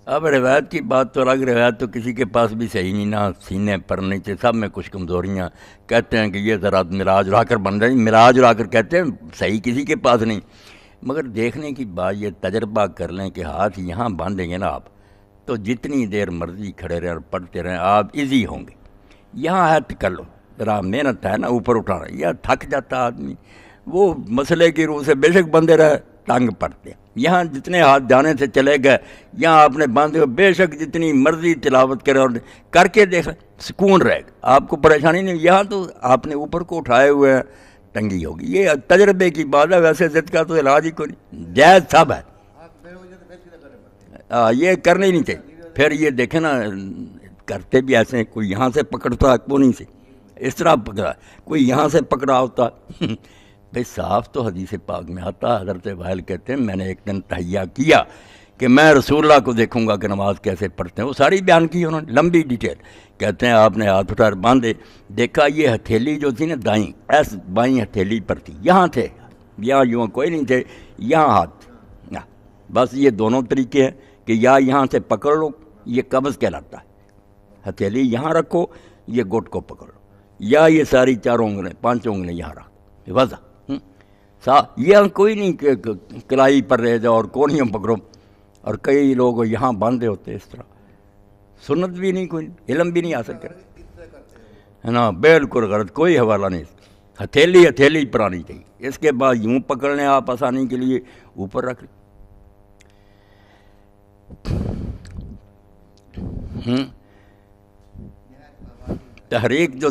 اب روایت کی بات تو الگ، روایت تو کسی کے پاس بھی صحیح نہیں، نہ سینے پر نیچے سب میں کچھ کمزوریاں. کہتے ہیں کہ یہ ذرا مراج اڑا کر بن رہے ہیں، مراج اڑا کر کہتے ہیں، صحیح کسی کے پاس نہیں. مگر دیکھنے کی بات یہ تجربہ کر لیں کہ ہاتھ یہاں باندھیں گے نا آپ، تو جتنی دیر مرضی کھڑے رہیں اور پڑھتے رہیں آپ ایزی ہوں گے. یہاں ہاتھ کر لو، ذرا محنت ہے نا اوپر اٹھانا، یا تھک جاتا آدمی. وہ مسئلے کی روح سے بے شک بندے رہے ٹانگ پڑتے ہیں. یہاں جتنے ہاتھ جانے سے چلے گئے، یہاں آپ نے باندھے ہو، بے شک جتنی مرضی تلاوت کرے اور کر کے دیکھ سکون رہے گا، آپ کو پریشانی نہیں. یہاں تو آپ نے اوپر کو اٹھائے ہوئے ہیں، ٹنگی ہوگی. یہ تجربے کی بات ہے، ویسے ضد کا تو علاج ہی کوئی نہیں، جائز سب ہے. یہ کرنے ہی نہیں چاہیے. پھر یہ دیکھیں نا، کرتے بھی ایسے ہیں، کوئی یہاں سے پکڑتا ہے وہ نہیں سے اس طرح پکڑا، کوئی یہاں سے پکڑا ہوتا. بھئی صاف تو حدیث پاک میں آتا. حضرت وائل کہتے ہیں میں نے ایک دن تہیہ کیا کہ میں رسول اللہ کو دیکھوں گا کہ نماز کیسے پڑھتے ہیں. وہ ساری بیان کی انہوں نے لمبی ڈیٹیل. کہتے ہیں آپ نے ہاتھ اٹھا باندھے، دیکھا یہ ہتھیلی جو تھی نا دائیں، ایس بائیں ہتھیلی پر تھی، یہاں تھے، یہاں یوں کوئی نہیں تھے، یہاں ہاتھ. بس یہ دونوں طریقے ہیں کہ یا یہاں سے پکڑ لو، یہ قبض کہلاتا ہے، ہتھیلی یہاں رکھو، یہ گٹ کو پکڑ لو، یا یہ ساری چاروں انگلیں پانچوں انگلیں یہاں رکھو، وضع. یہ کوئی نہیں کہ کلائی پر رہ جاؤ اور کونیوں پکڑو. اور کئی لوگ یہاں باندھے ہوتے اس طرح، سنت بھی نہیں، کوئی علم بھی نہیں آ سکے ہے نا. بالکل غلط، کوئی حوالہ نہیں. ہتھیلی ہتھیلی پر آنی چاہیے. اس کے بعد یوں پکڑ لیں آپ آسانی کے لیے، اوپر رکھ لیں. تحریک جو